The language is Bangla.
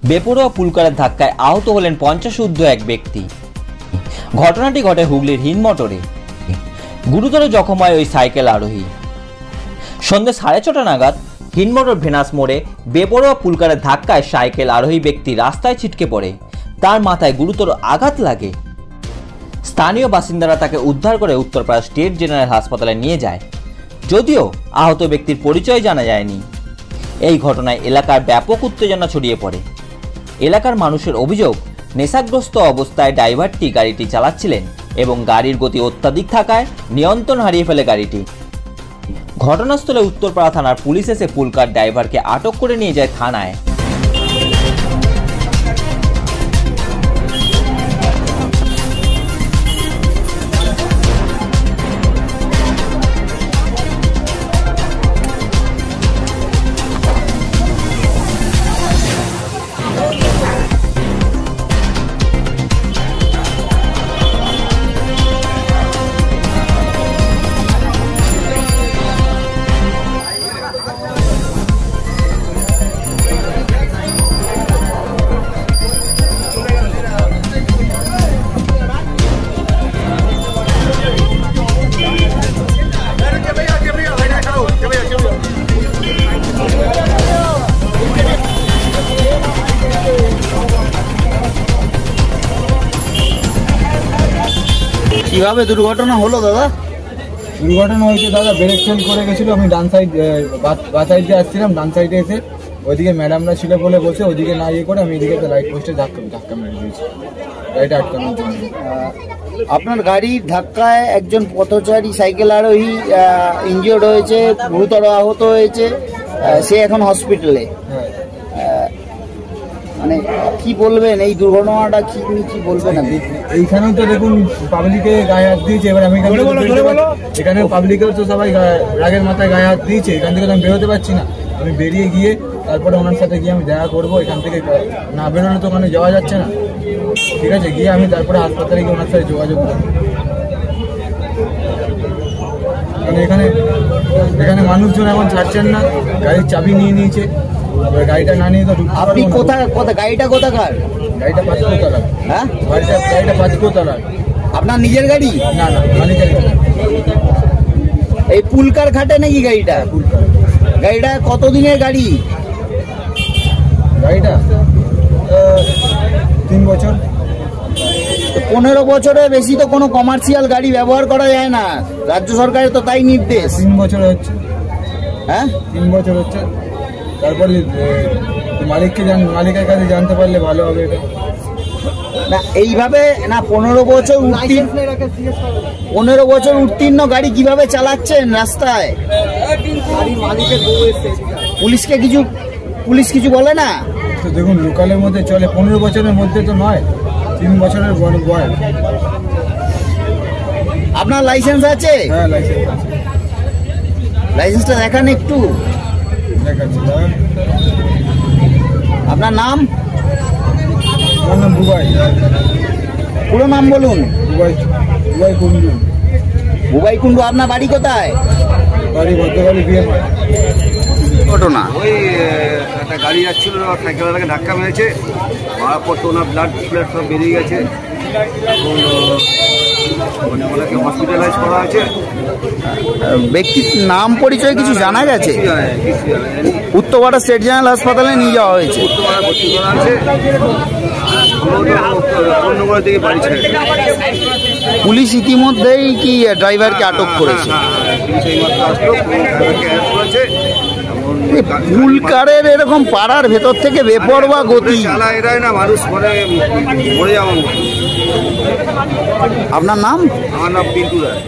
বেপরোয়া পুলকারের ধাক্কায় আহত হলেন 50 ঊর্ধ্ব এক ব্যক্তি। ঘটনাটি ঘটে হুগলির হিন্দমোটরে। গুরুতর জখম হয় ওই সাইকেল আরোহী। সন্ধ্যে 6:30 নাগাদ হিন্দমোটর ভেনাস মোড়ে বেপরোয়া পুলকারের ধাক্কায় সাইকেল আরোহী ব্যক্তি রাস্তায় ছিটকে পড়ে। তার মাথায় গুরুতর আঘাত লাগে। স্থানীয় বাসিন্দারা তাকে উদ্ধার করে উত্তরপাড়া স্টেট জেনারেল হাসপাতালে নিয়ে যায়, যদিও আহত ব্যক্তির পরিচয় জানা যায়নি। এই ঘটনায় এলাকার ব্যাপক উত্তেজনা ছড়িয়ে পড়ে। এলাকার মানুষের অভিযোগ, নেশাগ্রস্ত অবস্থায় ড্রাইভারটি গাড়িটি চালাচ্ছিলেন এবং গাড়ির গতি অত্যাধিক থাকায় নিয়ন্ত্রণ হারিয়ে ফেলে গাড়িটি। ঘটনাস্থলে উত্তরপাড়া থানার পুলিশ এসে পুলকার ড্রাইভারকে আটক করে নিয়ে যায় থানায়। কিভাবে দুর্ঘটনা হলো দাদা? দুর্ঘটনা হয়েছে দাদা, ব্রেক ফেল করে গেছিলো। আমি ডান সাইড বা সাইডে আসছিলাম, ডান সাইডে এসে ওইদিকে ম্যাডামরা ছিল বলে বসে ওইদিকে না ইয়ে করে আমি এদিকে লাইট পোস্টে ধাক্কা মেরে দিয়েছি, গাড়িটা আটকানোর জন্য। আপনার গাড়ির ধাক্কায় একজন পথচারী সাইকেল আরোহী ইনজিওর্ড হয়েছে, গুরুতর আহত হয়েছে, সে এখন হসপিটালে। হ্যাঁ, মানে কি বলবেন এই দুর্ঘটনাটা, কি বলবেন আপনি? এইখানেও তো দেখুন পাবলিকে গায়ে হাত দিয়েছে। এবার আমি এখানে পাবলিকেও তো সবাই রাগের মাথায় গায়ে হাত দিয়েছে। এখান থেকে তো আমি বেরোতে পারছি না। আমি বেরিয়ে গিয়ে তারপরে ওনার সাথে গিয়ে আমি দেখা করবো। এখান থেকে না বেরোলে তো ওখানে যাওয়া যাচ্ছে না। ঠিক আছে, গিয়ে আমি তারপরে হাসপাতালে গিয়ে ওনার সাথে যোগাযোগ করবো। কারণ এখানে মানুষজন এখন ছাড়ছেন না, গাড়ির চাবি নিয়ে নিয়েছে। গাড়িটা না নিয়ে তো আপনি গাড়িটা কোথাকার? গাড়িটা 5 তলার। হ্যাঁ, গাড়িটা 5 তলার। আপনার নিজের গাড়ি? না, মালিকের গাড়ি। এই পুলকার ঘাটে নাকি গাড়িটা? পুলকার। গাড়িটা কতদিনের গাড়ি? গাড়িটা 3 বছর। 15 বছরের বেশি তো কোনো কমার্শিয়াল গাড়ি ব্যবহার করা যায় না, রাজ্য সরকারের তো তাই নির্দেশ। 3 বছর হচ্ছে। হ্যাঁ, 3 বছর হচ্ছে। তারপরে মালিকের কাছে জানতে পারলে ভালো হবে। এটা না এইভাবে না, 15 বছর উত্তীর্ণ গাড়ি কিভাবে চালাচ্ছেন রাস্তায়? পুলিশ কিছু বলে না? তো দেখুন, লোকালের মধ্যে চলে, 15 বছরের মধ্যে তো নয়, 3 বছরের বয়স। আপনার লাইসেন্স আছে? হ্যাঁ, লাইসেন্স আছে। লাইসেন্সটা দেখান একটু। দেখাচ্ছি। আপনার নাম? আমার নাম বুবাই। পুরো নাম বলুন। বুবাই কুন্ডু। বুবাই কুন্ডু। আপনার বাড়ি কোথায়? বাড়ি ভদ্রবাড়ি, বিয়ে। ঘটনা ওই একটা গাড়ি যাচ্ছিল, সাইকেলটাকে ধাক্কা মেরেছে, মারার পর তো ওনার ব্লাড সব বেরিয়ে গেছে। এখন মানে ওনাকে হসপিটালাইজ করা হয়েছে। ব্যক্তির নাম পরিচয় কিছু জানা গেছে? উত্তরপাড়া স্টেট জেনারেল হাসপাতালে নিয়ে যাওয়া হয়েছে। উত্তরপাড়া ভর্তি করা আছে। অন্য করে দিকে বাড়ি ছেড়ে পুলিশ ইতিমধ্যেই কি ড্রাইভারকে আটক করেছে? পুলিশ এইমাত্র আসলো, অ্যারেস্ট করেছে। পুলকারের এরকম পাড়ার ভেতর থেকে বেপরোয়া গতি চালা এরাই না, মানুষ মরে যাওয়ার মতো। আপনার নাম? আমার নাম পিন্টু রায়।